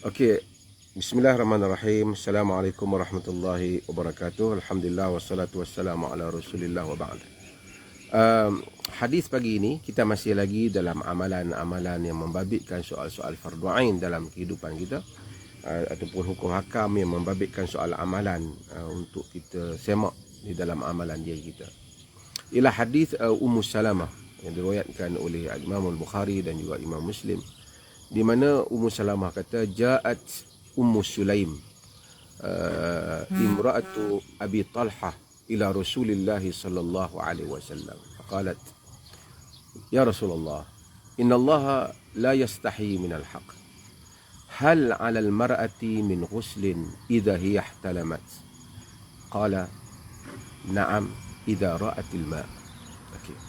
Okey, bismillahirrahmanirrahim. Assalamualaikum warahmatullahi wabarakatuh. Alhamdulillah wassalatu wassalamu ala Rasulillah wa ba'd. Hadis pagi ini kita masih lagi dalam amalan-amalan yang membabitkan soal-soal fardu ain dalam kehidupan kita, ataupun hukum hakam yang membabitkan soal amalan untuk kita semak di dalam amalan dia kita. Ialah hadis Ummu Salamah yang diriwayatkan oleh Imam Al-Bukhari dan juga Imam Muslim, di mana Ummu Salamah kata ja'at Ummu Sulaim imra'atu Abi Talha ila Rasulillah sallallahu alaihi wasallam faqalat ya Rasulullah inna Allah la yastahi min al-haq hal 'ala al-mar'ati min ghuslin idha hiya ihtalamat qala na'am idha ra'at al-ma'. Okey,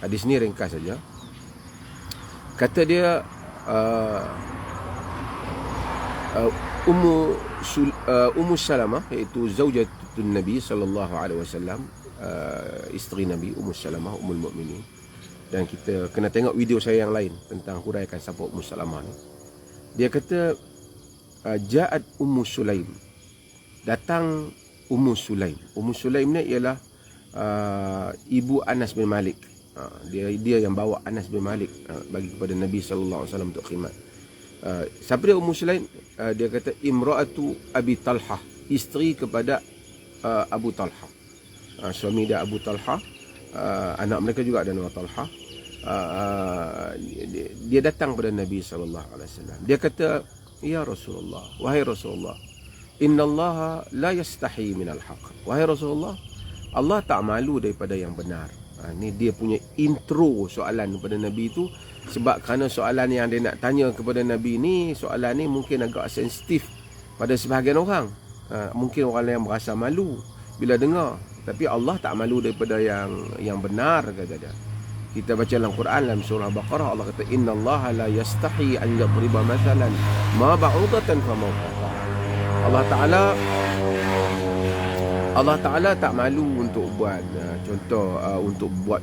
hadis ni ringkas saja. Kata dia Ummu Salamah, iaitu zaujatun Nabi sallallahu alaihi wasallam, isteri Nabi Ummu Salamah Ummul Mukminin. Dan kita kena tengok video saya yang lain tentang huraikan siapa Ummu Salamah ni. Dia kata ja'at Ummu Sulaim, datang Ummu Sulaim. Ummu Sulaim ni ialah ibu Anas bin Malik. Dia yang bawa Anas bin Malik bagi kepada Nabi sallallahu alaihi wasallam untuk khidmat. Siapa dia Ummu Sulaim? Dia kata imra'atu Abi Talha, isteri kepada Abu Talha. Suami dia Abu Talha, anak mereka juga ada nama Talha. Dia datang kepada Nabi sallallahu alaihi wasallam. Dia kata, ya Rasulullah, wahai Rasulullah, innallaha la yastahi minal haqq. Wahai Rasulullah, Allah tak malu daripada yang benar. Ni dia punya intro soalan kepada Nabi tu, sebab kerana soalan yang dia nak tanya kepada Nabi ni, soalan ni mungkin agak sensitif pada sebahagian orang. Mungkin orang yang merasa malu bila dengar, tapi Allah tak malu daripada yang benar, kata dia. Kita baca dalam Quran dalam surah Baqarah, Allah kata innallaha la yastahi an yadriba mathalan ma ba'udatan fa mawqaha. Allah Ta'ala tak malu untuk buat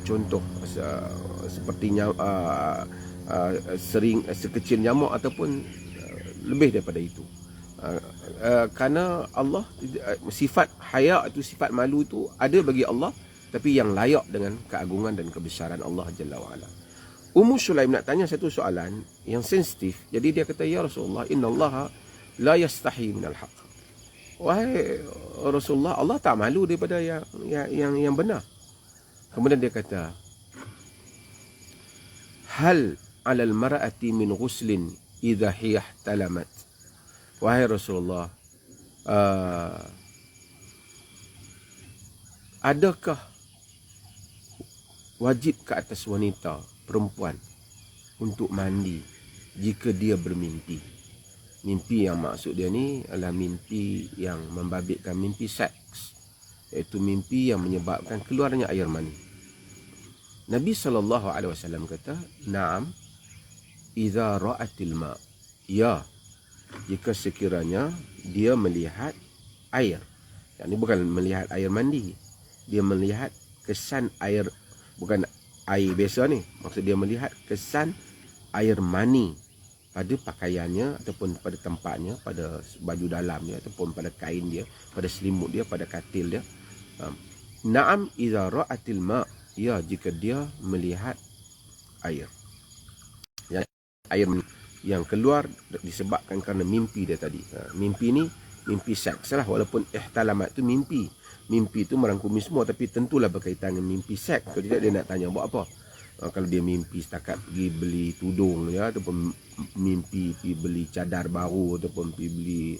contoh seperti sekecil nyamuk ataupun lebih daripada itu. Kerana Allah, sifat haya itu, sifat malu itu ada bagi Allah, tapi yang layak dengan keagungan dan kebesaran Allah Jalla wa'ala. Ummu Sulaim nak tanya satu soalan yang sensitif. Jadi dia kata, ya Rasulullah, innallaha la yastahi minal haqq. Wahai Rasulullah, Allah tak malu daripada yang benar. Kemudian dia kata, hal 'alal mar'ati min ghuslin idha hiya ihtalamat. Wahai Rasulullah, adakah wajib ke atas wanita, perempuan, untuk mandi jika dia bermimpi? Mimpi yang maksud dia ni adalah mimpi yang membabitkan mimpi seks, iaitu mimpi yang menyebabkan keluarnya air mani. Nabi SAW kata, na'am idza ra'atil ma'. Ya, jika sekiranya dia melihat air. Yang ni bukan melihat air mandi, dia melihat kesan air, bukan air biasa ni. Maksud dia melihat kesan air mani pada pakaiannya, ataupun pada tempatnya, pada baju dalam dia, ataupun pada kain dia, pada selimut dia, pada katil dia. Na'am idza ra'atil ma'. Ya, jika dia melihat air. Air yang keluar disebabkan kerana mimpi dia tadi. Mimpi ni mimpi seks lah, walaupun ihtalamat tu mimpi. Mimpi tu merangkumi semua, tapi tentulah berkaitan dengan mimpi seks. Kalau tidak, dia nak tanya buat apa. Kalau dia mimpi setakat pergi beli tudung, ya, ataupun mimpi pergi beli cadar baru, ataupun pergi beli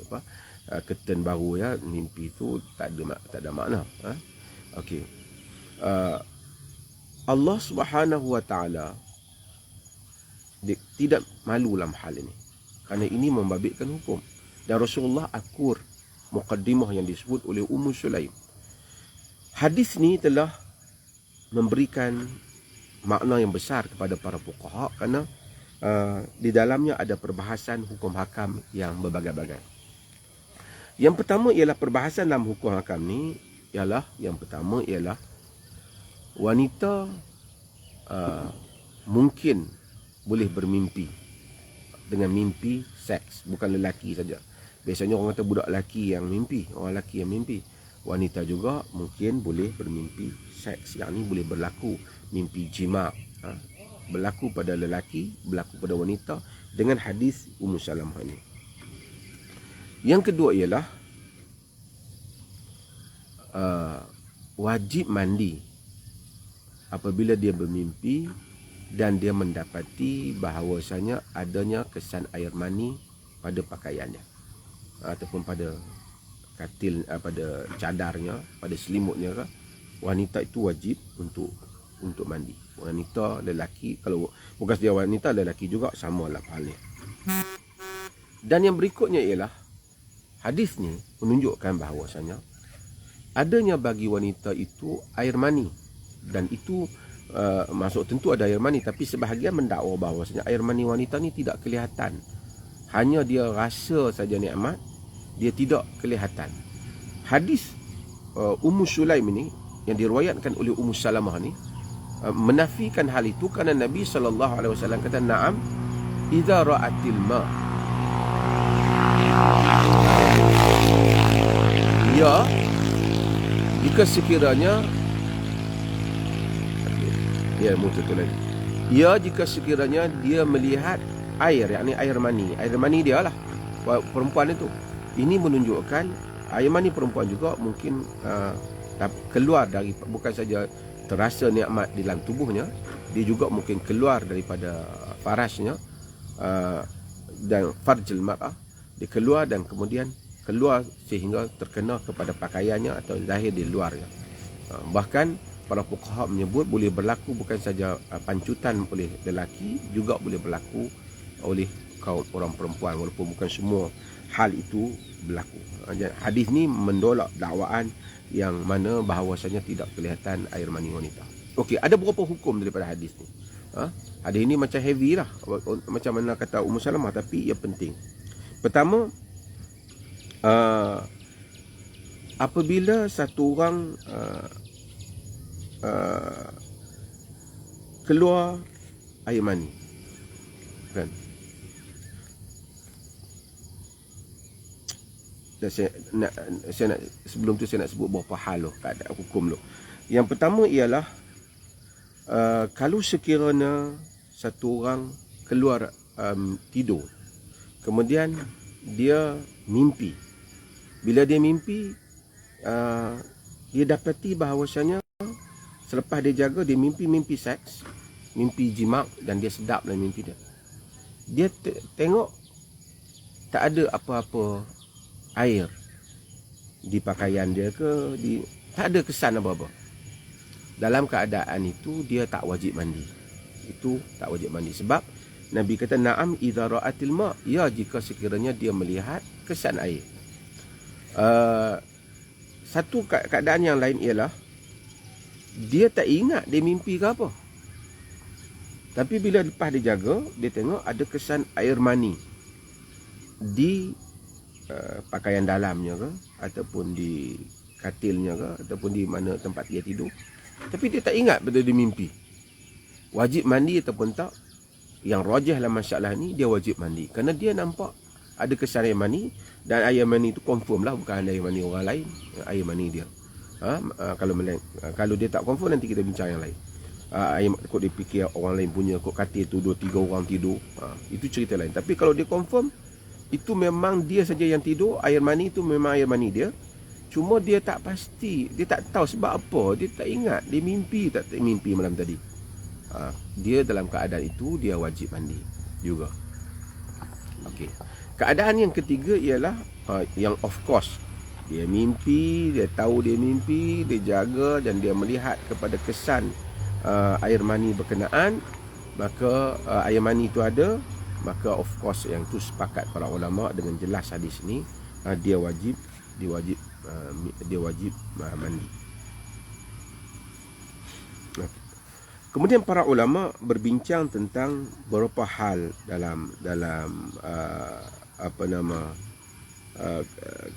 curtain baru, ya, mimpi tu tak ada makna. Okey. Allah Subhanahu Wa Taala tidak malu dalam hal ini, kerana ini membabitkan hukum. Dan Rasulullah akur muqaddimah yang disebut oleh Ummu Sulaim. Hadis ni telah memberikan makna yang besar kepada para fuqaha, kerana di dalamnya ada perbahasan hukum hakam yang berbagai-bagai. Yang pertama ialah perbahasan dalam hukum hakam ni ialah, yang pertama ialah wanita mungkin boleh bermimpi dengan mimpi seks, bukan lelaki saja. Biasanya orang kata budak lelaki yang mimpi, orang lelaki yang mimpi. Wanita juga mungkin boleh bermimpi seks, yang ni boleh berlaku mimpi jima', berlaku pada lelaki, berlaku pada wanita dengan hadis Ummu Salamah ini. Yang kedua ialah wajib mandi apabila dia bermimpi dan dia mendapati bahawasanya adanya kesan air mani pada pakaiannya ataupun pada katil, pada cadarnya, pada selimutnya ke, wanita itu wajib untuk mandi. Wanita, lelaki, kalau bukan dia wanita, lelaki juga samalah pahala. Dan yang berikutnya ialah hadis ni menunjukkan bahawasanya adanya bagi wanita itu air mani, dan itu masuk tentu ada air mani, tapi sebahagian mendakwa bahawasanya air mani wanita ni tidak kelihatan, hanya dia rasa saja nikmat, dia tidak kelihatan. Hadis Ummu Sulaim ini yang diriwayatkan oleh Ummu Salamah ni menafikan hal itu, kerana Nabi SAW kata, na'am idza ra'atil ma, ya jika sekiranya, ya mutu tu lagi, ya jika sekiranya dia melihat air, yakni air mani dia lah perempuan itu. Ini menunjukkan air mani perempuan juga mungkin keluar dari, bukan saja terasa nikmat di dalam tubuhnya, dia juga mungkin keluar daripada farasnya dan farjul mar'ah, dia keluar dan kemudian keluar sehingga terkena kepada pakaiannya atau zahir di luarnya. Bahkan para fuqaha menyebut boleh berlaku bukan saja pancutan oleh lelaki, juga boleh berlaku oleh kaum orang perempuan, walaupun bukan semua hal itu berlaku. Hadis ni menolak dakwaan yang mana bahawasanya tidak kelihatan air mani wanita. Okey, ada beberapa hukum daripada hadis ni. Hadis ni macam heavy lah, macam mana kata Ummu Salamah, tapi ia penting. Pertama, apabila satu orang keluar air mani, kan, dan saya nak sebelum tu saya nak sebut beberapa hal loh, keadaan hukum loh. Yang pertama ialah kalau sekiranya satu orang keluar tidur, kemudian dia mimpi. Bila dia mimpi, dia dapati bahawasanya selepas dia jaga, dia mimpi seks, mimpi jima', dan dia sedap dalam mimpi dia. Dia tengok tak ada apa-apa air di pakaian dia ke, tak ada kesan apa-apa. Dalam keadaan itu dia tak wajib mandi. Itu tak wajib mandi, sebab Nabi kata, na'am idza ra'atil ma, ya jika sekiranya dia melihat kesan air. Satu keadaan yang lain ialah dia tak ingat dia mimpi ke apa, tapi bila lepas dia jaga, dia tengok ada kesan air mani di pakaian dalamnya ke, ataupun di katilnya ke, ataupun di mana tempat dia tidur, tapi dia tak ingat betul dia mimpi. Wajib mandi ataupun tak? Yang rajih dalam masalah ni, dia wajib mandi, kerana dia nampak ada kesan air mani, dan air mani itu confirm lah, bukan air mani orang lain, air mani dia. Kalau dia tak confirm, nanti kita bincang yang lain. Kok dia fikir orang lain punya, kok katil tu 2-3 orang tidur, itu cerita lain. Tapi kalau dia confirm itu memang dia saja yang tidur, air mani itu memang air mani dia, cuma dia tak pasti, dia tak tahu sebab apa, dia tak ingat dia mimpi tak mimpi malam tadi. Dia dalam keadaan itu dia wajib mandi juga. Okey. Keadaan yang ketiga ialah yang of course dia mimpi, dia tahu dia mimpi, dia jaga dan dia melihat kepada kesan air mani berkenaan, maka air mani itu ada, maka of course yang tu sepakat para ulama dengan jelas hadis ni, dia wajib mandi. Kemudian para ulama berbincang tentang beberapa hal dalam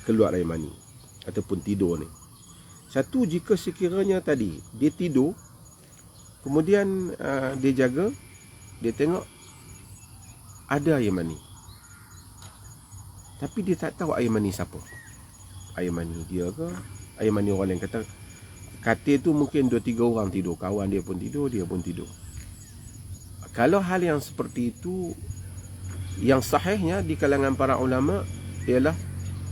keluar air mani ataupun tidur ni. Satu, jika sekiranya tadi dia tidur, kemudian dia jaga, dia tengok ada air mani. Tapi dia tak tahu air mani siapa. Air mani dia ke, air mani orang lain. Kata katil tu mungkin 2-3 orang tidur, kawan dia pun tidur, dia pun tidur. Kalau hal yang seperti itu, yang sahihnya di kalangan para ulama ialah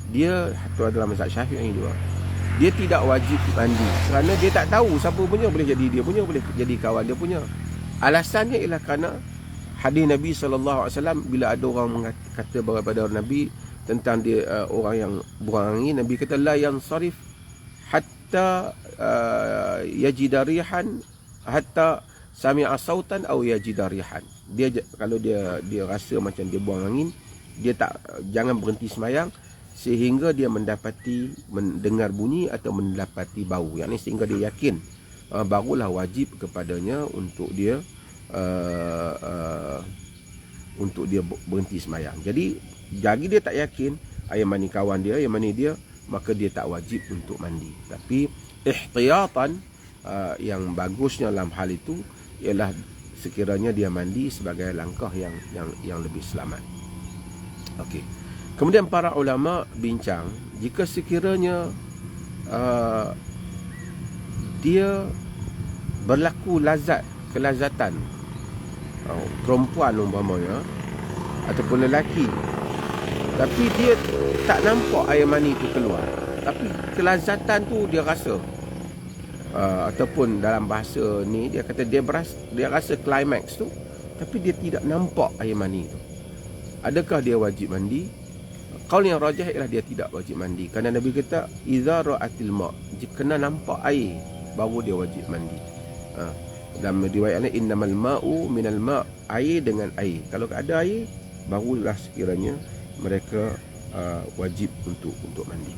dia, itu adalah mazhab Syafi'i juga, dia tidak wajib mandi kerana dia tak tahu siapa punya, boleh jadi dia punya, boleh jadi kawan dia punya. Alasannya ialah kerana hadis Nabi SAW, bila ada orang kata kepada Nabi tentang dia orang yang buang angin, Nabi kata la yansarif hatta yajida rihan hatta sami'a sautan aw yajida rihan. Dia kalau dia rasa macam dia buang angin, dia jangan berhenti sembahyang sehingga dia mendengar bunyi atau mendapati bau, yakni sehingga dia yakin, barulah wajib kepadanya untuk dia berhenti sembahyang. Jadi dia tak yakin air mani kawan dia, air mani dia, maka dia tak wajib untuk mandi. Tapi ihtiyatan, yang bagusnya dalam hal itu ialah sekiranya dia mandi sebagai langkah yang lebih selamat. Okey. Kemudian para ulama bincang, jika sekiranya dia berlaku kelazatan, perempuan umpamanya ataupun lelaki, tapi dia tak nampak air mani itu keluar, tapi kelazatan tu dia rasa, ataupun dalam bahasa ni dia kata dia rasa climax tu, tapi dia tidak nampak air mani tu, adakah dia wajib mandi? Qaul yang rajih ialah dia tidak wajib mandi, kerana Nabi kata idza ra'atil ma', jika kena nampak air baru dia wajib mandi. Dalam riwayatnya innamal ma'u minal ma', air dengan air, kalau ada air barulah sekiranya mereka wajib untuk mandi.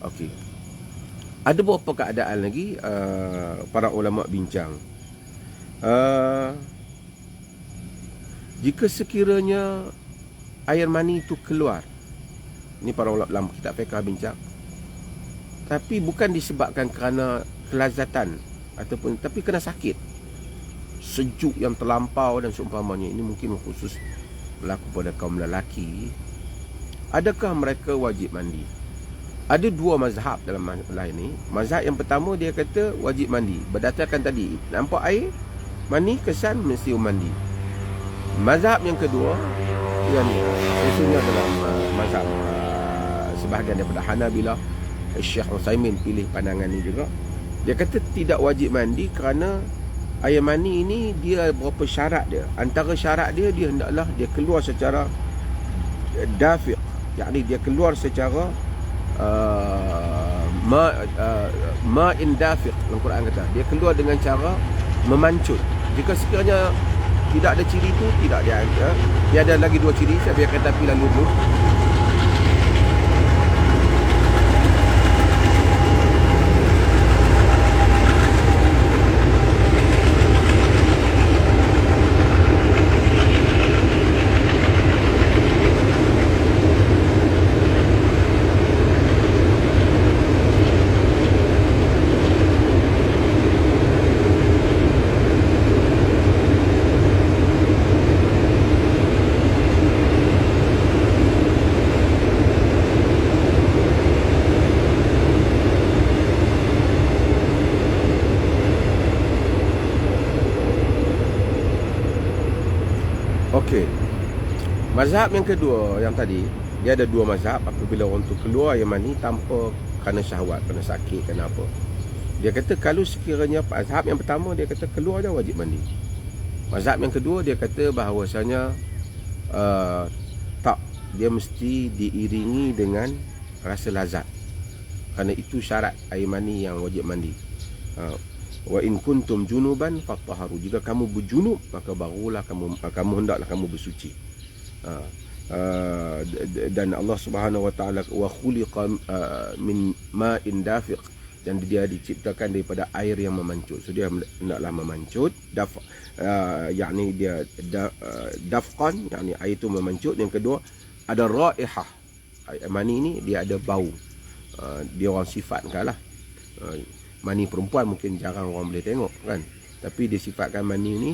Okey. Ada beberapa keadaan lagi para ulama bincang. Jika sekiranya air mani itu keluar, ini para ulama dalam kitab fiqh bincang, tapi bukan disebabkan kerana kelazatan ataupun, tapi kena sakit, sejuk yang terlampau dan seumpamanya, ini mungkin khusus berlaku pada kaum lelaki, adakah mereka wajib mandi? Ada dua mazhab dalam masalah ini. Mazhab yang pertama dia kata wajib mandi, berdasarkan tadi nampak air mani kesan mesti mandi. Mazhab yang kedua yang khususnya dalam mazhab sebahagian daripada Hanabilah, Syekh Utsaimin pilih pandangan ini juga. Dia kata tidak wajib mandi kerana air mani ini dia berapa syarat dia. Antara syarat dia hendaklah dia keluar secara dafiq, yakni dia keluar secara ma'in dafiq. Al-Quran kata dia keluar dengan cara memancut. Jika sekiranya tidak ada ciri itu, tidak dia ada lagi dua ciri, saya biarkan tapi lalu dulu. Okey. Mazhab yang kedua yang tadi, dia ada dua mazhab apabila orang tu keluar air mani tanpa kerana syahwat, kerana sakit, kerana apa. Dia kata kalau sekiranya mazhab yang pertama dia kata keluar dah wajib mandi. Mazhab yang kedua dia kata bahawasanya tak, dia mesti diiringi dengan rasa lazat. Kerana itu syarat air mani yang wajib mandi. Wa in kuntum junuban fatahharu, jika kamu berjunub maka barulah kamu hendaklah kamu bersuci. Dan Allah Subhanahu wa taala wa khuliqa min ma'in dafiq, dan dia diciptakan daripada air yang memancut. So dia hendaklah memancut, yakni dia dafqan, yakni air itu memancut. Yang kedua ada raihah, air mani ni dia ada bau. Dia orang sifatkanlah. Mani perempuan mungkin jarang orang boleh tengok kan, tapi dia sifatkan mani ni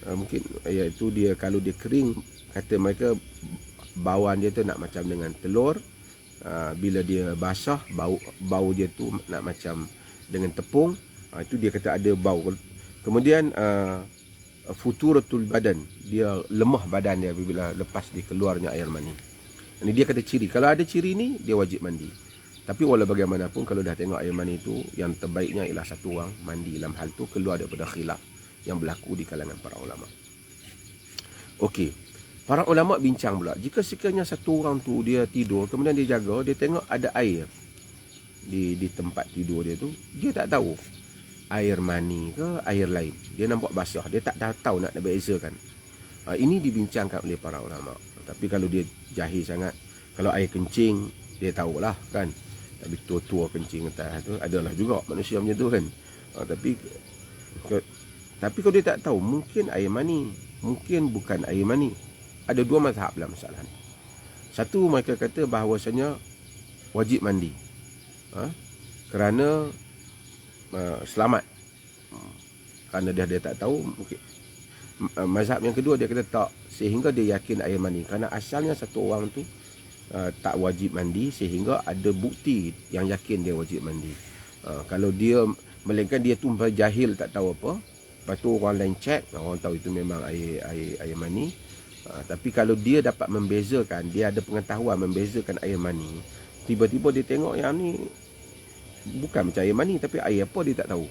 mungkin iaitu dia kalau dia kering kata mereka bauan dia tu nak macam dengan telur. Bila dia basah, bau dia tu nak macam dengan tepung. Itu dia kata ada bau. Kemudian futuratul badan, dia lemah badan dia apabila lepas dikeluarnya air mani. Ini dia kata ciri. Kalau ada ciri ni, dia wajib mandi. Tapi walau bagaimanapun, kalau dah tengok air mani tu, yang terbaiknya ialah satu orang mandi dalam hal tu, keluar daripada khilaf yang berlaku di kalangan para ulama. Okey, para ulama bincang pula, jika sekiranya satu orang tu dia tidur, kemudian dia jaga, dia tengok ada air di tempat tidur dia tu, dia tak tahu air mani ke air lain. Dia nampak basah, dia tak tahu nak bezakan. Ini dibincangkan oleh para ulama. Tapi kalau dia jahil sangat, kalau air kencing, dia tahulah kan. Tapi tua-tua kencing atas tu, adalah juga manusia macam tu kan. Tapi kalau dia tak tahu, mungkin air mani, mungkin bukan air mani. Ada dua mazhab dalam masalah ni. Satu, mereka kata bahawasanya wajib mandi. Kerana selamat. Kerana dia tak tahu, mungkin. Mazhab yang kedua, dia kata tak, sehingga dia yakin air mani. Kerana asalnya satu orang tu tak wajib mandi, sehingga ada bukti yang yakin dia wajib mandi. Kalau dia, melainkan dia tu jahil, tak tahu apa, lepas tu orang lain cek, orang tahu itu memang air mani. Tapi kalau dia dapat membezakan, dia ada pengetahuan membezakan air mani, tiba-tiba dia tengok yang ni bukan macam air mani, tapi air apa dia tak tahu,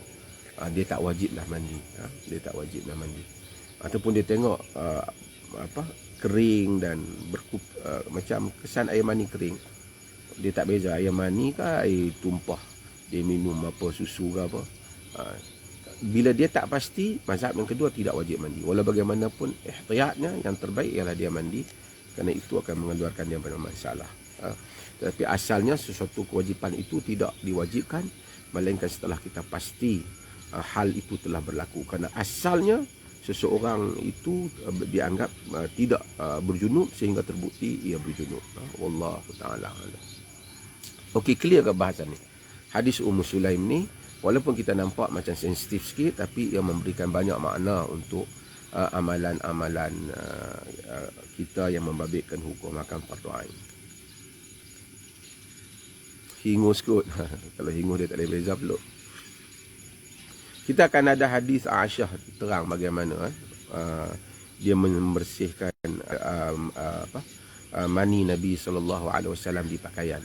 dia tak wajiblah mandi. Dia tak wajiblah mandi. Ataupun dia tengok kering dan macam kesan air mani kering, dia tak beza air mani ke air tumpah, dia minum apa, susu ke apa. Bila dia tak pasti, mazhab yang kedua tidak wajib mandi. Walau bagaimanapun, ihtiyatnya yang terbaik ialah dia mandi, kerana itu akan mengeluarkan dia pada masalah. Tetapi asalnya sesuatu kewajipan itu tidak diwajibkan, melainkan setelah kita pasti hal itu telah berlaku. Kerana asalnya seseorang itu dianggap tidak berjunub sehingga terbukti ia berjunub. Wallahu ta'ala alam. Okey, clear ke bahasan ni? Hadis Ummu Sulaim ni, walaupun kita nampak macam sensitif sikit, tapi ia memberikan banyak makna untuk amalan-amalan kita yang membabitkan hukum akan fardu ain. Hingus kot. Kalau hingus dia tak boleh beza peluk. Kita akan ada hadis Aisyah terang bagaimana dia membersihkan mani Nabi SAW di pakaian.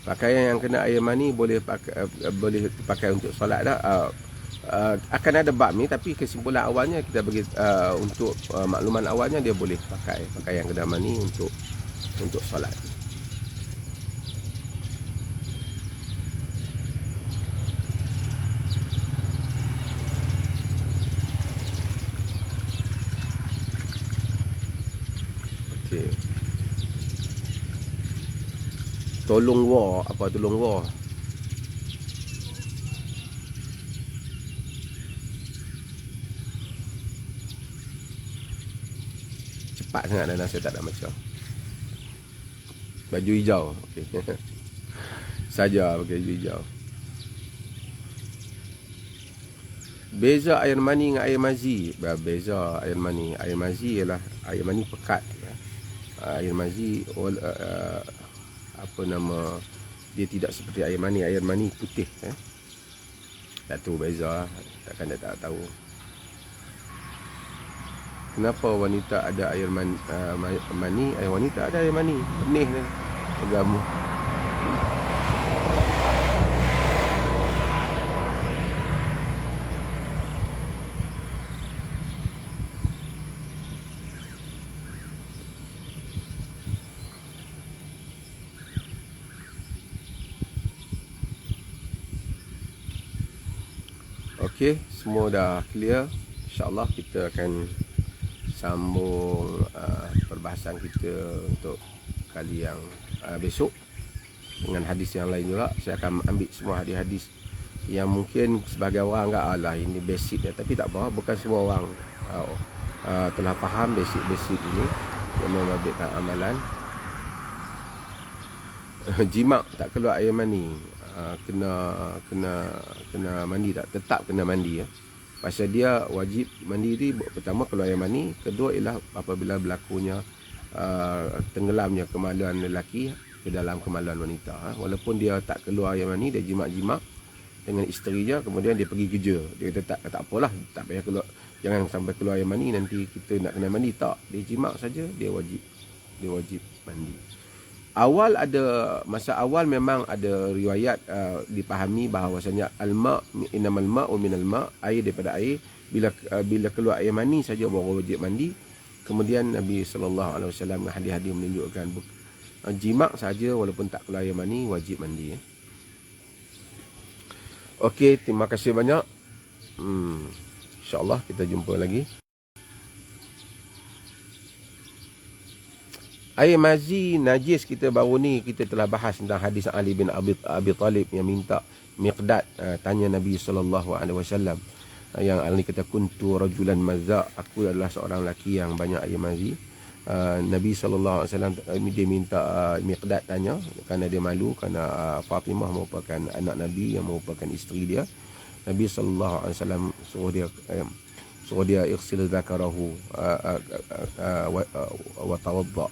Pakaian yang kena air mani boleh pakai untuk solat dah. Akan ada bab ni, tapi kesimpulan awalnya kita bagi untuk makluman awalnya, dia boleh pakai pakaian kena mani untuk solat. Tolong war, apa tolong war? Cepat sangat dan saya tak nak macam. Baju hijau, okey. Saja pakai baju hijau. Beza air mani dengan air mazi. Beza air mani. Air mazi ialah air mani pekat. Air mazi dia tidak seperti air mani. Air mani putih. Tak tahu beza. Takkan dia tak tahu. Kenapa wanita ada air mani? Air wanita ada air mani. Benih ni agama. Okey, semua dah clear. InsyaAllah kita akan sambung perbahasan kita untuk kali yang besok dengan hadis yang lain juga. Saya akan ambil semua hadis-hadis yang mungkin sebagai orang enggak alah ini basic dia, tapi tak apa, bukan semua orang telah faham basic ini yang membabitkan amalan. Jimat tak keluar air mani, kena mandi tak? Tetap kena mandi ya. Pasal dia wajib mandiri, pertama keluar air mani, kedua ialah apabila berlakunya tenggelamnya kemaluan lelaki ke dalam kemaluan wanita. Walaupun dia tak keluar air mani, dia jimat-jimat dengan isterinya, kemudian dia pergi kerja, dia kata tak apalah, tak payah keluar, jangan sampai keluar air mani nanti kita nak kena mandi. Tak, dia jimat saja, dia wajib mandi. Masa awal memang ada riwayat dipahami bahawasanya al-ma' innamal ma'u minal ma', air daripada air, bila keluar air mani saja baru wajib mandi. Kemudian Nabi SAW dengan hadis-hadis menunjukkan jimat saja walaupun tak keluar air mani wajib mandi. Okey, terima kasih banyak. InsyaAllah kita jumpa lagi. Air mazi najis, kita baru ni kita telah bahas tentang hadis Ali bin Abi Talib yang minta Miqdad tanya Nabi SAW, yang Ali kata kuntu rajulan mazza, aku adalah seorang lelaki yang banyak air mazi. Nabi SAW dia minta Miqdad tanya kerana dia malu, kerana Fatimah merupakan anak Nabi yang merupakan isteri dia. Nabi SAW suruh dia ighsil zakarahu wa tawadda,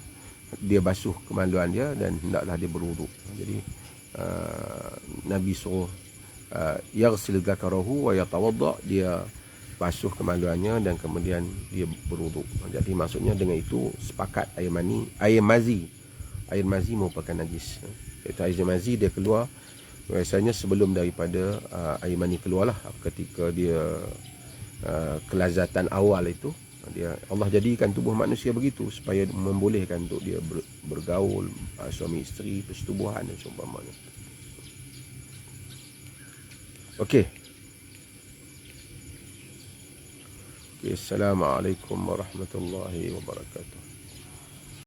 dia basuh kemaluan dia dan hendaklah dia berwuduk. Jadi Nabi suruh yaghsil zakarahu wa yatawadda, dia basuh kemaluannya dan kemudian dia berwuduk. Jadi maksudnya dengan itu sepakat air mazi merupakan najis. Iaitu air mazi dia keluar biasanya sebelum daripada air mani keluarlah, ketika dia kelazatan awal itu. Allah jadikan tubuh manusia begitu supaya membolehkan untuk dia bergaul, suami isteri, persetubuhan dan seumpamanya. Okey. Assalamualaikum warahmatullahi wabarakatuh.